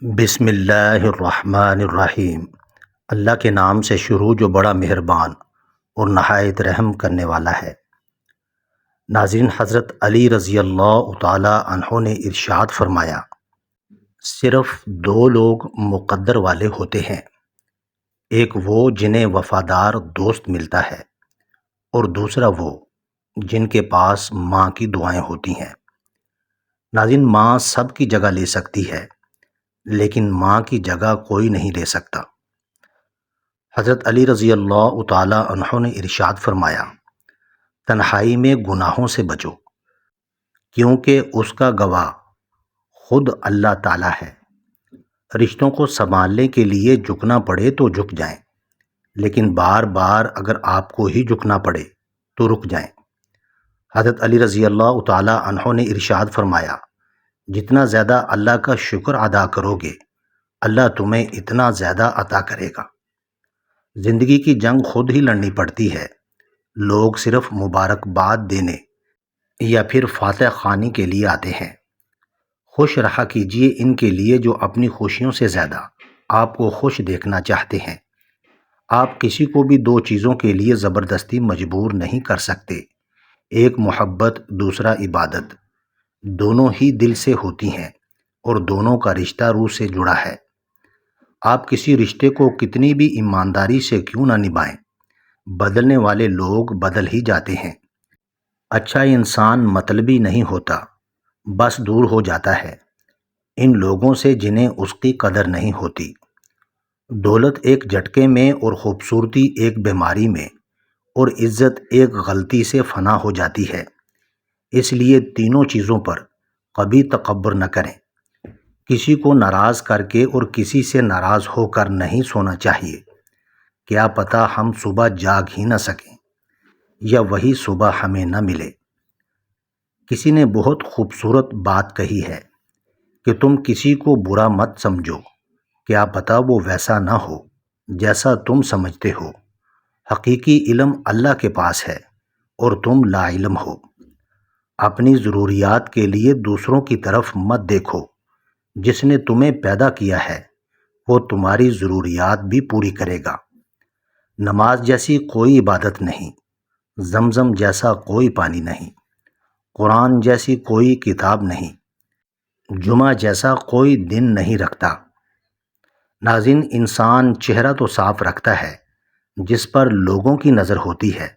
بسم اللہ الرحمن الرحیم۔ اللہ کے نام سے شروع جو بڑا مہربان اور نہایت رحم کرنے والا ہے۔ ناظرین، حضرت علی رضی اللہ تعالی عنہ نے ارشاد فرمایا، صرف دو لوگ مقدر والے ہوتے ہیں، ایک وہ جنہیں وفادار دوست ملتا ہے اور دوسرا وہ جن کے پاس ماں کی دعائیں ہوتی ہیں۔ ناظرین، ماں سب کی جگہ لے سکتی ہے لیکن ماں کی جگہ کوئی نہیں لے سکتا۔ حضرت علی رضی اللہ تعالی عنہ نے ارشاد فرمایا، تنہائی میں گناہوں سے بچو کیونکہ اس کا گواہ خود اللہ تعالی ہے۔ رشتوں کو سنبھالنے کے لیے جھکنا پڑے تو جھک جائیں، لیکن بار بار اگر آپ کو ہی جھکنا پڑے تو رک جائیں۔ حضرت علی رضی اللہ تعالی عنہ نے ارشاد فرمایا، جتنا زیادہ اللہ کا شکر ادا کرو گے اللہ تمہیں اتنا زیادہ عطا کرے گا۔ زندگی کی جنگ خود ہی لڑنی پڑتی ہے، لوگ صرف مبارکباد دینے یا پھر فاتح خوانی کے لیے آتے ہیں۔ خوش رہا کیجیے ان کے لیے جو اپنی خوشیوں سے زیادہ آپ کو خوش دیکھنا چاہتے ہیں۔ آپ کسی کو بھی دو چیزوں کے لیے زبردستی مجبور نہیں کر سکتے، ایک محبت، دوسرا عبادت۔ دونوں ہی دل سے ہوتی ہیں اور دونوں کا رشتہ روح سے جڑا ہے۔ آپ کسی رشتے کو کتنی بھی ایمانداری سے کیوں نہ نبھائیں، بدلنے والے لوگ بدل ہی جاتے ہیں۔ اچھا انسان مطلبی نہیں ہوتا، بس دور ہو جاتا ہے ان لوگوں سے جنہیں اس کی قدر نہیں ہوتی۔ دولت ایک جھٹکے میں اور خوبصورتی ایک بیماری میں اور عزت ایک غلطی سے فنا ہو جاتی ہے۔ اس لیے تینوں چیزوں پر کبھی تکبر نہ کریں۔ کسی کو ناراض کر کے اور کسی سے ناراض ہو کر نہیں سونا چاہیے، کیا پتہ ہم صبح جاگ ہی نہ سکیں یا وہی صبح ہمیں نہ ملے۔ کسی نے بہت خوبصورت بات کہی ہے کہ تم کسی کو برا مت سمجھو، کیا پتہ وہ ویسا نہ ہو جیسا تم سمجھتے ہو۔ حقیقی علم اللہ کے پاس ہے اور تم لا علم ہو۔ اپنی ضروریات کے لیے دوسروں کی طرف مت دیکھو، جس نے تمہیں پیدا کیا ہے وہ تمہاری ضروریات بھی پوری کرے گا۔ نماز جیسی کوئی عبادت نہیں، زمزم جیسا کوئی پانی نہیں، قرآن جیسی کوئی کتاب نہیں، جمعہ جیسا کوئی دن نہیں رکھتا۔ ناظرین، انسان چہرہ تو صاف رکھتا ہے جس پر لوگوں کی نظر ہوتی ہے،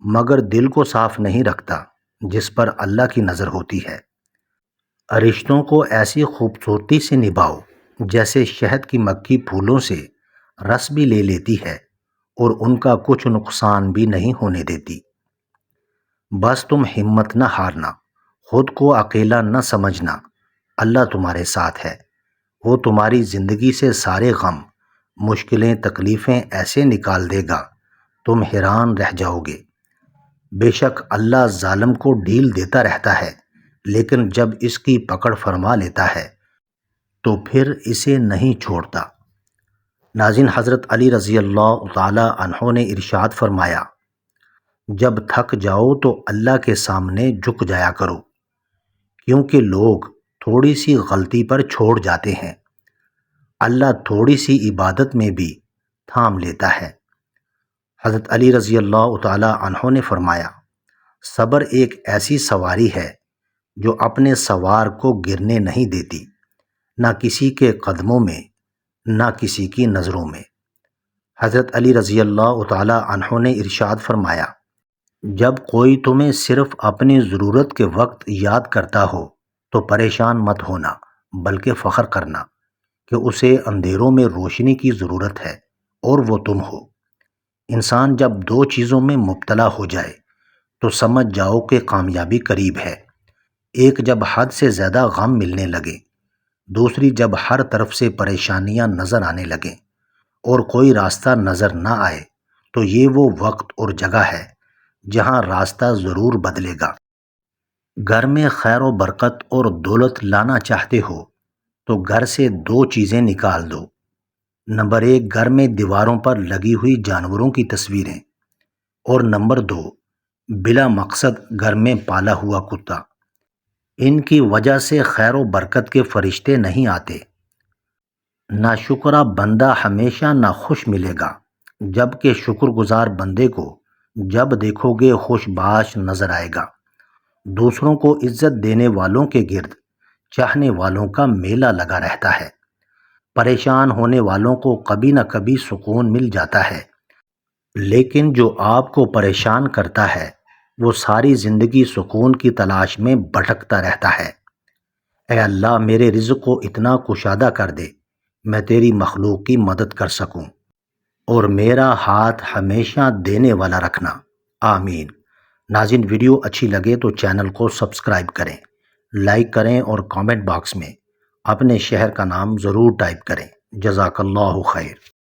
مگر دل کو صاف نہیں رکھتا جس پر اللہ کی نظر ہوتی ہے۔ رشتوں کو ایسی خوبصورتی سے نبھاؤ جیسے شہد کی مکھی پھولوں سے رس بھی لے لیتی ہے اور ان کا کچھ نقصان بھی نہیں ہونے دیتی۔ بس تم ہمت نہ ہارنا، خود کو اکیلا نہ سمجھنا، اللہ تمہارے ساتھ ہے۔ وہ تمہاری زندگی سے سارے غم، مشکلیں، تکلیفیں ایسے نکال دے گا تم حیران رہ جاؤ گے۔ بے شک اللہ ظالم کو ڈھیل دیتا رہتا ہے، لیکن جب اس کی پکڑ فرما لیتا ہے تو پھر اسے نہیں چھوڑتا۔ ناظرین، حضرت علی رضی اللہ تعالی عنہ نے ارشاد فرمایا، جب تھک جاؤ تو اللہ کے سامنے جھک جایا کرو، کیونکہ لوگ تھوڑی سی غلطی پر چھوڑ جاتے ہیں، اللہ تھوڑی سی عبادت میں بھی تھام لیتا ہے۔ حضرت علی رضی اللہ تعالی عنہ نے فرمایا، صبر ایک ایسی سواری ہے جو اپنے سوار کو گرنے نہیں دیتی، نہ کسی کے قدموں میں نہ کسی کی نظروں میں۔ حضرت علی رضی اللہ تعالی عنہ نے ارشاد فرمایا، جب کوئی تمہیں صرف اپنی ضرورت کے وقت یاد کرتا ہو تو پریشان مت ہونا بلکہ فخر کرنا کہ اسے اندھیروں میں روشنی کی ضرورت ہے اور وہ تم ہو۔ انسان جب دو چیزوں میں مبتلا ہو جائے تو سمجھ جاؤ کہ کامیابی قریب ہے، ایک جب حد سے زیادہ غم ملنے لگے، دوسری جب ہر طرف سے پریشانیاں نظر آنے لگیں اور کوئی راستہ نظر نہ آئے، تو یہ وہ وقت اور جگہ ہے جہاں راستہ ضرور بدلے گا۔ گھر میں خیر و برکت اور دولت لانا چاہتے ہو تو گھر سے دو چیزیں نکال دو۔ نمبر ایک، گھر میں دیواروں پر لگی ہوئی جانوروں کی تصویریں، اور نمبر دو، بلا مقصد گھر میں پالا ہوا کتا۔ ان کی وجہ سے خیر و برکت کے فرشتے نہیں آتے۔ ناشکرا بندہ ہمیشہ ناخوش ملے گا، جبکہ شکر گزار بندے کو جب دیکھو گے خوش باش نظر آئے گا۔ دوسروں کو عزت دینے والوں کے گرد چاہنے والوں کا میلہ لگا رہتا ہے۔ پریشان ہونے والوں کو کبھی نہ کبھی سکون مل جاتا ہے، لیکن جو آپ کو پریشان کرتا ہے وہ ساری زندگی سکون کی تلاش میں بھٹکتا رہتا ہے۔ اے اللہ، میرے رزق کو اتنا کشادہ کر دے میں تیری مخلوق کی مدد کر سکوں، اور میرا ہاتھ ہمیشہ دینے والا رکھنا، آمین۔ ناظرین، ویڈیو اچھی لگے تو چینل کو سبسکرائب کریں، لائک کریں اور کامنٹ باکس میں اپنے شہر کا نام ضرور ٹائپ کریں۔ جزاک اللہ خیر۔